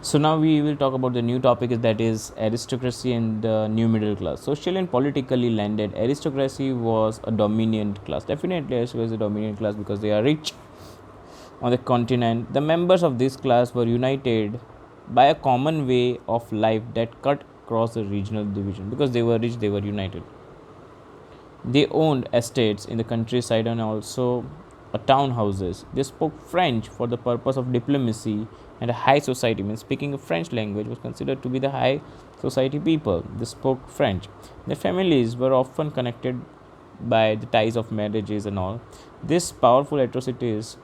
So now we will talk about the new topic that is aristocracy and the new middle class. Socially and politically landed, aristocracy was a dominant class. Definitely, aristocracy is a dominant class because they are rich on the continent. The members of this class were united by a common way of life that cut across the regional division. Because they were rich, they were united. They owned estates in the countryside and also townhouses. They spoke French for the purpose of diplomacy and a high society. Means speaking a French language was considered to be the high society people. They spoke French. Their families were often connected by the ties of marriages and all. This powerful aristocracies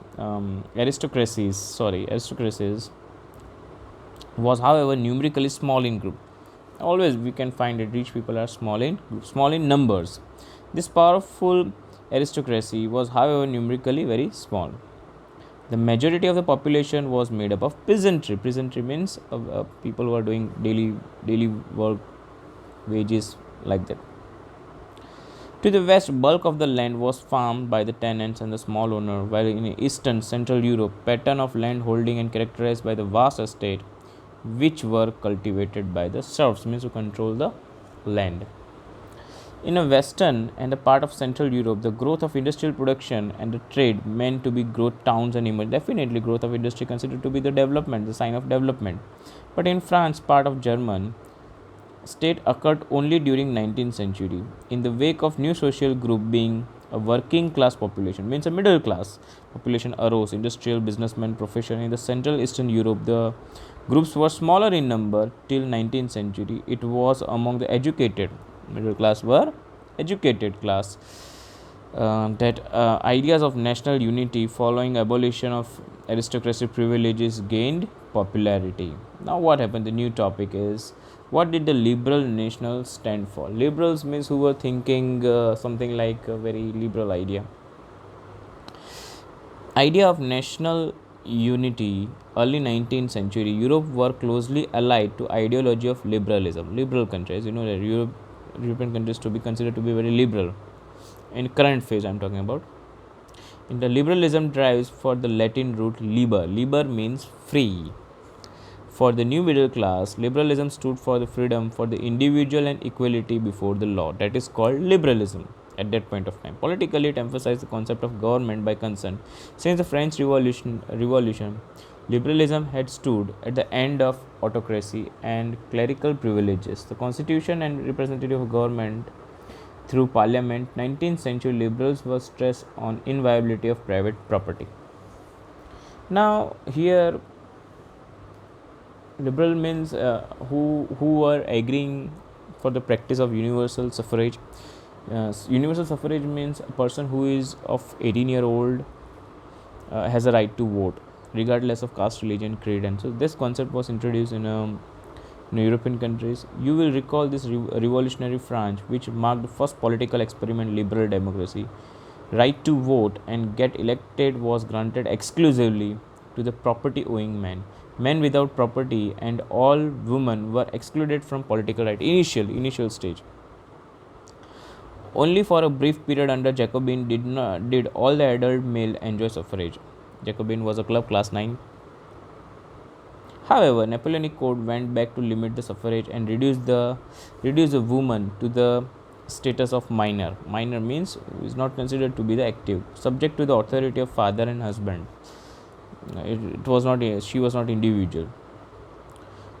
was, however, numerically small in group. Always we can find that rich people are small in groups, small in numbers. This powerful aristocracy was, however, numerically very small. The majority of the population was made up of peasantry. Peasantry means people who are doing daily work, wages like that. To the west, bulk of the land was farmed by the tenants and the small owner, while in eastern Central Europe, pattern of land holding and characterized by the vast estate, which were cultivated by the serfs, means who control the land. In a western and a part of Central Europe, the growth of industrial production and the trade meant to be growth towns and emerged. Definitely, growth of industry considered to be the development, the sign of development. But in France, part of German state occurred only during 19th century. In the wake of new social group being a working class population, means a middle class population arose, industrial, businessmen, profession. In the Central Eastern Europe, the groups were smaller in number till 19th century. It was among the educated middle class were educated class that ideas of national unity following abolition of aristocracy privileges gained popularity. Now what happened? The new topic is, what did the liberal national stand for? Liberals means who were thinking something like a very liberal idea of national unity. Early 19th century Europe were closely allied to ideology of liberalism. Liberal countries, that European countries to be considered to be very liberal. In current phase I'm talking about. In the liberalism drives for the Latin root liber. Liber means free. For the new middle class, liberalism stood for the freedom for the individual and equality before the law. That is called liberalism at that point of time. Politically, it emphasized the concept of government by consent. Since the French Revolution, liberalism had stood at the end of autocracy and clerical privileges. The constitution and representative government through parliament, 19th century liberals were stressed on inviolability of private property. Now, here liberal means who are agreeing for the practice of universal suffrage. Universal suffrage means a person who is of 18-year-old has a right to vote regardless of caste, religion, creed. And so this concept was introduced in European countries. You will recall this revolutionary France, which marked the first political experiment liberal democracy. Right to vote and get elected was granted exclusively to the property owing men. Men without property and all women were excluded from political right. Initial stage. Only for a brief period under Jacobin did all the adult male enjoy suffrage. Jacobin was a club, class 9. However, Napoleonic Code went back to limit the suffrage and reduce the woman to the status of minor. Minor means is not considered to be the active, subject to the authority of father and husband. It was not she was not individual.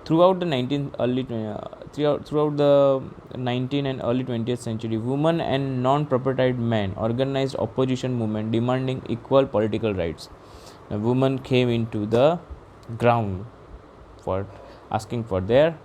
Throughout the 19th throughout the 19th and early 20th century, women and non-propertied men organized opposition movement demanding equal political rights. The women came into the ground for asking for their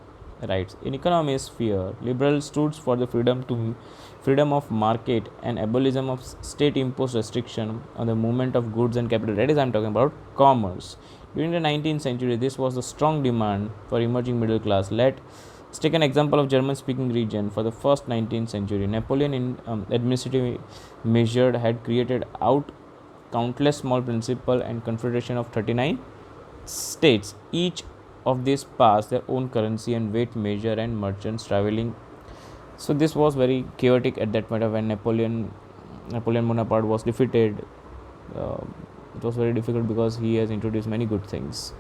rights. In economic sphere, liberals stood for the freedom of market and abolition of state imposed restriction on the movement of goods and capital. That is, I am talking about commerce. During the 19th century, this was the strong demand for emerging middle class. Let's take an example of German-speaking region. For the first 19th century, Napoleon in administrative measure had created out countless small principal and confederation of 39 states. Each of these passed their own currency and weight measure and merchants traveling. So this was very chaotic at that point of when Napoleon Bonaparte was defeated. It was very difficult because he has introduced many good things.